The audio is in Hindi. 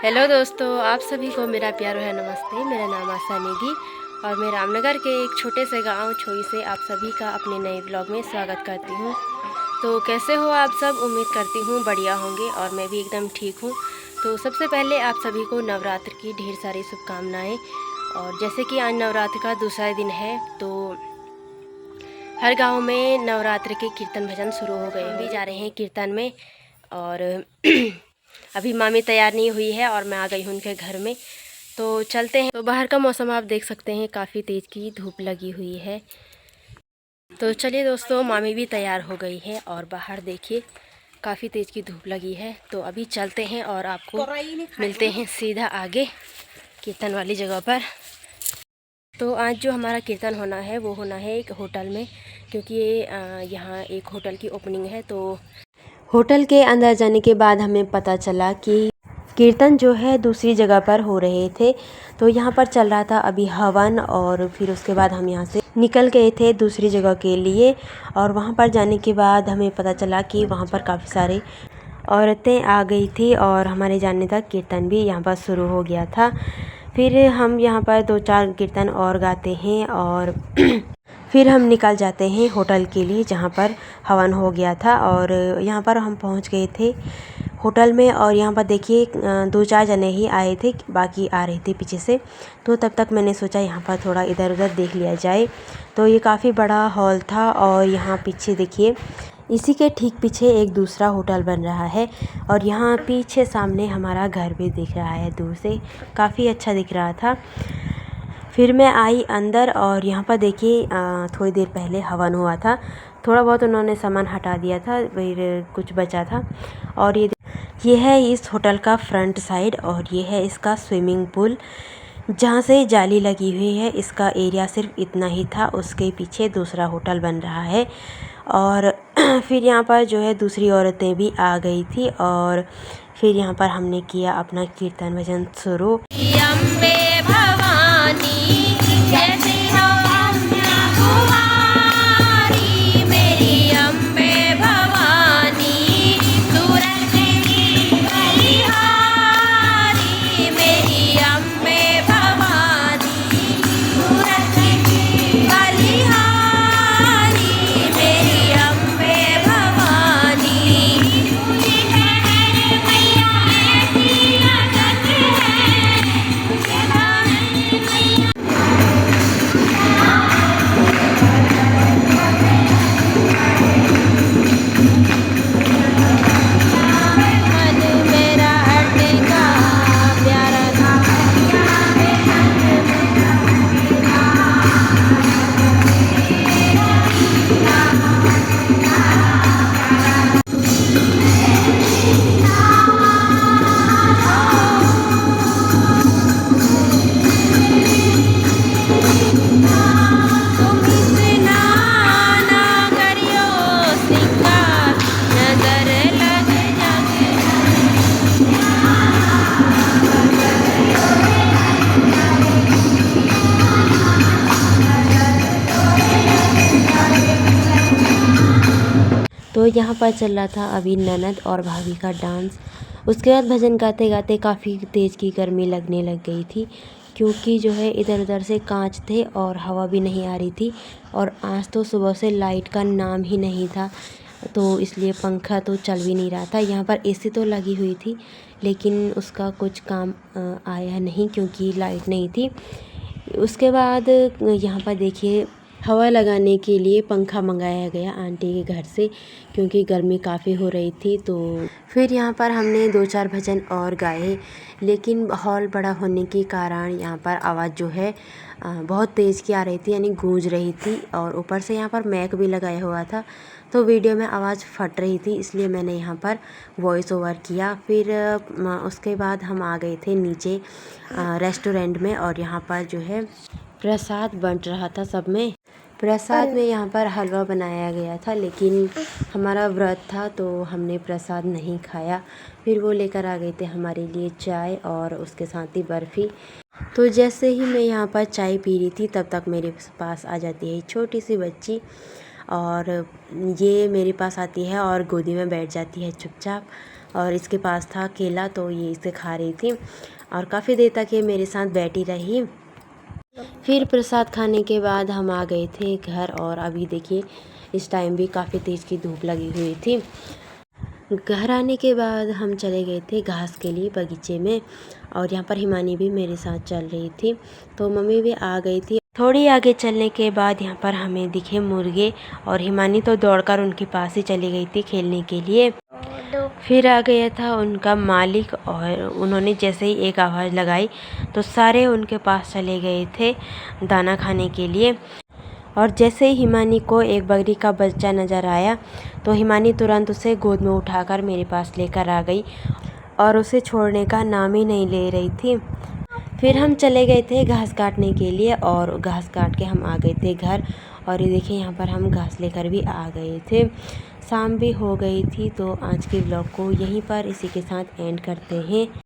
हेलो दोस्तों, आप सभी को मेरा प्यार है नमस्ते। मेरा नाम आशा नेगी और मैं रामनगर के एक छोटे से गांव छोई से आप सभी का अपने नए ब्लॉग में स्वागत करती हूं। तो कैसे हो आप सब? उम्मीद करती हूं बढ़िया होंगे और मैं भी एकदम ठीक हूं। तो सबसे पहले आप सभी को नवरात्र की ढेर सारी शुभकामनाएँ। और जैसे कि आज नवरात्र का दूसरा दिन है तो हर गाँव में नवरात्र के कीर्तन भजन शुरू हो गए। भी जा रहे हैं कीर्तन में और अभी मामी तैयार नहीं हुई है और मैं आ गई हूँ उनके घर में। तो चलते हैं। तो बाहर का मौसम आप देख सकते हैं, काफ़ी तेज़ की धूप लगी हुई है। तो चलिए दोस्तों, मामी भी तैयार हो गई है और बाहर देखिए काफ़ी तेज़ की धूप लगी है। तो अभी चलते हैं और आपको मिलते हैं सीधा आगे कीर्तन वाली जगह पर। तो आज जो हमारा कीर्तन होना है वो होना है एक होटल में, क्योंकि यहाँ एक होटल की ओपनिंग है। तो होटल के अंदर जाने के बाद हमें पता चला कि कीर्तन जो है दूसरी जगह पर हो रहे थे। तो यहाँ पर चल रहा था अभी हवन और फिर उसके बाद हम यहाँ से निकल गए थे दूसरी जगह के लिए। और वहाँ पर जाने के बाद हमें पता चला कि वहाँ पर काफ़ी सारे औरतें आ गई थी और हमारे जाने तक कीर्तन भी यहाँ पर शुरू हो गया था। फिर हम यहाँ पर 2-4 कीर्तन और गाते हैं और फिर हम निकल जाते हैं होटल के लिए जहाँ पर हवन हो गया था। और यहाँ पर हम पहुँच गए थे होटल में और यहाँ पर देखिए 2-4 जने ही आए थे, बाकी आ रहे थे पीछे से। तो तब तक मैंने सोचा यहाँ पर थोड़ा इधर उधर देख लिया जाए। तो ये काफ़ी बड़ा हॉल था और यहाँ पीछे देखिए इसी के ठीक पीछे एक दूसरा होटल बन रहा है और यहाँ पीछे सामने हमारा घर भी दिख रहा है, दूर से काफ़ी अच्छा दिख रहा था। फिर मैं आई अंदर और यहाँ पर देखिए थोड़ी देर पहले हवन हुआ था, थोड़ा बहुत उन्होंने सामान हटा दिया था, फिर कुछ बचा था। और ये है इस होटल का फ्रंट साइड और ये है इसका स्विमिंग पूल जहाँ से जाली लगी हुई है। इसका एरिया सिर्फ इतना ही था, उसके पीछे दूसरा होटल बन रहा है। और फिर यहाँ पर जो है दूसरी औरतें भी आ गई थी और फिर यहाँ पर हमने किया अपना कीर्तन भजन शुरू। अम्बे भवानी जैसे हो कुमारी, मेरी अम्बे भवानी सूरत की बलिहारी, मेरी अम्बे भवानी सूरत की बलिहारी, मेरी अम्बे भवानी तो यहाँ पर चल रहा था अभी ननद और भाभी का डांस। उसके बाद भजन गाते गाते काफ़ी तेज़ की गर्मी लगने लग गई थी, क्योंकि जो है इधर उधर से कांच थे और हवा भी नहीं आ रही थी। और आज तो सुबह से लाइट का नाम ही नहीं था, तो इसलिए पंखा तो चल भी नहीं रहा था। यहाँ पर एसी तो लगी हुई थी लेकिन उसका कुछ काम आया नहीं क्योंकि लाइट नहीं थी। उसके बाद यहाँ पर देखिए हवा लगाने के लिए पंखा मंगाया गया आंटी के घर से, क्योंकि गर्मी काफ़ी हो रही थी। तो फिर यहाँ पर हमने 2-4 भजन और गाए, लेकिन हॉल बड़ा होने के कारण यहाँ पर आवाज़ जो है बहुत तेज़ की आ रही थी, यानी गूंज रही थी। और ऊपर से यहाँ पर मैक भी लगाया हुआ था, तो वीडियो में आवाज़ फट रही थी, इसलिए मैंने यहाँ पर वॉइस ओवर किया। फिर उसके बाद हम आ गए थे नीचे रेस्टोरेंट में और यहाँ पर जो है प्रसाद बंट रहा था सब में। प्रसाद में यहाँ पर हलवा बनाया गया था, लेकिन हमारा व्रत था तो हमने प्रसाद नहीं खाया। फिर वो लेकर आ गए थे हमारे लिए चाय और उसके साथ ही बर्फ़ी। तो जैसे ही मैं यहाँ पर चाय पी रही थी तब तक मेरे पास आ जाती है छोटी सी बच्ची और ये मेरे पास आती है और गोदी में बैठ जाती है चुपचाप। और इसके पास था केला, तो ये इसे खा रही थी और काफ़ी देर तक ये मेरे साथ बैठी रही। फिर प्रसाद खाने के बाद हम आ गए थे घर, और अभी देखिए इस टाइम भी काफ़ी तेज़ की धूप लगी हुई थी। घर आने के बाद हम चले गए थे घास के लिए बगीचे में, और यहाँ पर हिमानी भी मेरे साथ चल रही थी, तो मम्मी भी आ गई थी। थोड़ी आगे चलने के बाद यहाँ पर हमें दिखे मुर्गे, और हिमानी तो दौड़कर उनके पास ही चली गई थी खेलने के लिए। फिर आ गया था उनका मालिक, और उन्होंने जैसे ही एक आवाज़ लगाई तो सारे उनके पास चले गए थे दाना खाने के लिए। और जैसे ही हिमानी को एक बकरी का बच्चा नज़र आया तो हिमानी तुरंत उसे गोद में उठाकर मेरे पास लेकर आ गई, और उसे छोड़ने का नाम ही नहीं ले रही थी। फिर हम चले गए थे घास काटने के लिए, और घास काट के हम आ गए थे घर। और ये देखिए यहाँ पर हम घास लेकर भी आ गए थे। शाम भी हो गई थी, तो आज के ब्लॉग को यहीं पर इसी के साथ एंड करते हैं।